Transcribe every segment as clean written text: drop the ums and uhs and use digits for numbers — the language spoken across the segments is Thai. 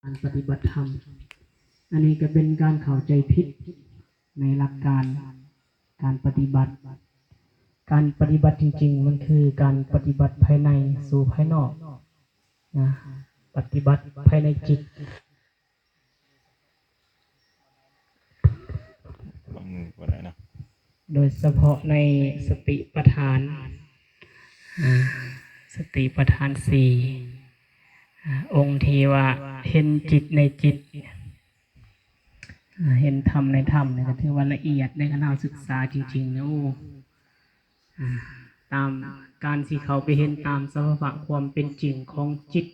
การปฏิบัติธรรมอันนี้ก็เป็นการเข้าใจผิดในหลักการการปฏิบัติจริงๆมันคือการปฏิบัติภายในสู่ภายนอกนะปฏิบัติภายในจิตโดยเฉพาะในสติปัฏฐานสี่องค์ที่ว่าเห็นจิตในจิตเห็นธรรมในธรรมเนี่ยก็ถือว่าละเอียดในการเอาศึกษาจริงๆนะโอ้ตามการที่เขาไปเห็นตามสภาวะความเป็นจริงของจิต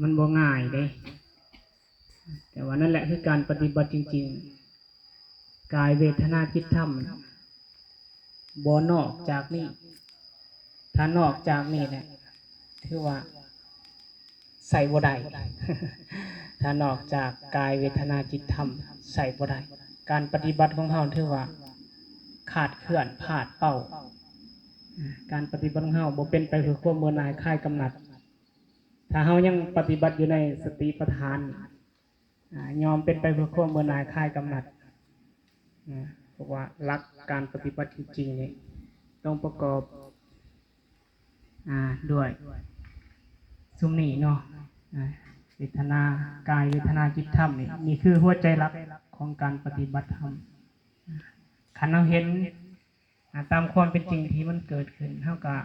มันบ่ง่ายเด้แต่ว่านั่นแหละคือการปฏิบัติจริงๆกายเวทนาจิตธรรมบ่นอกจากนี้ถ้านอกจากนี้เนี่ยถือว่าใส่บ่ได้ ถ้านอกจากกายเวทนาจิตธรรมใส่บ่ได้การปฏิบัติของเฮาถือว่าขาดเคลื่อนพลาดเป้าการปฏิบัติของเฮาบ่เป็นไปเพื่อความเบื่อหน่ายคลายกำหนัดถ้าเฮายังปฏิบัติอยู่ในสติปัฏฐานยอมเป็นไปเพื่อความเบื่อหน่ายคลายกำหนัดเพราะว่าหลักการปฏิบัติจริงๆนี่ต้องประกอบด้วยซุมนี้เนาะเวทนากายเวทนาจิตธรรมนี่คือหัวใจหลักของการปฏิบัติธรรมขันเราเห็นตามความเป็นจริงที่มันเกิดขึ้นเท่ากับ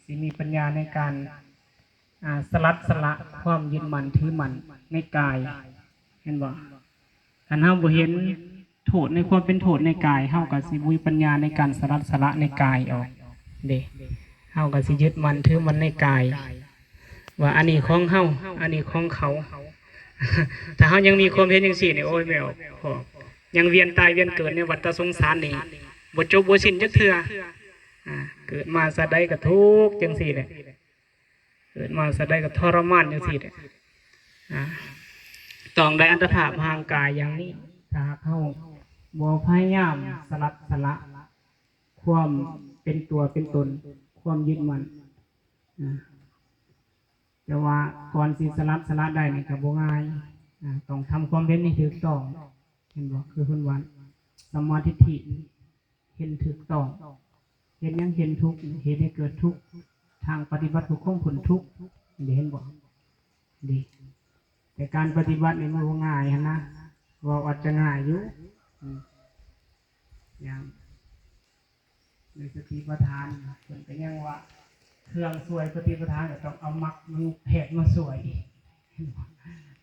สิมีปัญญาในการสละความยึดมั่นถือมั่นในกายเห็นบ่ขันเฮาบ่เห็นโทษในความเป็นโทษในกายเฮากับสิมีปัญญาในการสละในกายออกเด้เฮากับสิยึดมั่นถือมั่นในกายว่าอันนี้ของเฮาอันนี้ของเขาถ้าเฮายังมีความเห็นจังซี่นี่โอ้ยไม่ออกยังเวียนตายเวียนเกิดในวัฏสงสารนี่บ่จบบ่สิ้นจักเทื่อเกิดมาซะใดก็ทุกข์จังซี่แหละเกิดมาซะใดก็ทรมานจังซี่แหละต้องได้อัตภาพห่างกายอย่างนี้ถ้าเฮาบ่พยายามสละความเป็นตัวเป็นตนความยึดมั่นแต่ว่าก่อนสิสละได้นี่ก็บ่ง่ายต้องทำความเห็นให้ถูกต้องเห็นบ่คือคุณวันสัมมาทิฏฐิเห็นถูกต้องเห็นยังเห็นทุกข์เห็นให้เกิดทุกข์ทางปฏิบัติทุกข์ของผลทุกข์เห็นบ่ดีแต่การปฏิบัตินี่มันบ่ง่ายนะว่าอาจจะง่ายอยู่อย่างในสติปัฏฐานเพิ่นก็ยังว่าเครื่องสวยปฏิปทาก็ต้องเอามรรคมีแผดมาสวย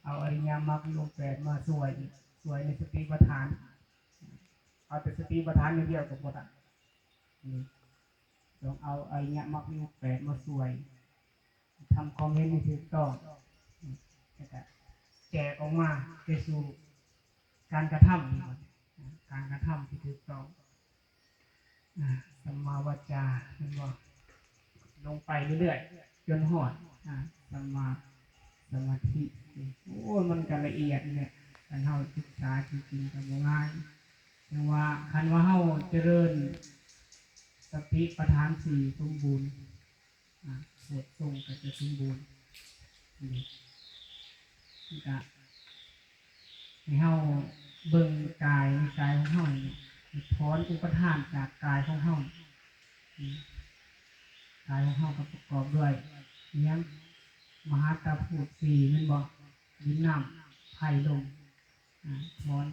เอาอริยมรรคมีแผดมาสวยในสติปัฏฐานเอาแต่สติปัฏฐานอย่างเดียวก็บ่ได้ต้องเอาอริยมรรคมีแผดมาสวยทำความเห็นให้ถูกต้องแจกออกมาไปสู่การกระทำที่ถูกต้องสัมมาวาจาเห็นบ่ลงไปเรื่อยๆจนหอดสมาธิโอ้มันก็ละเอียดเนี่ยการเฮาศึกษาจริงๆก็บ่ง่ายแต่ว่าคันว่าเฮาเจริญสติปัฏฐานสี่สมบูรณ์บททรงก็จะสมบูรณ์นี่ก็ให้เฮาเบิ่งกายในกายของเฮาถอนอุปทานจากกายของเฮากายของเฮาก็ประกอบด้วยเนี่ยมหาตาพูดสี่มันบอกดินน้ำไฟลมถอน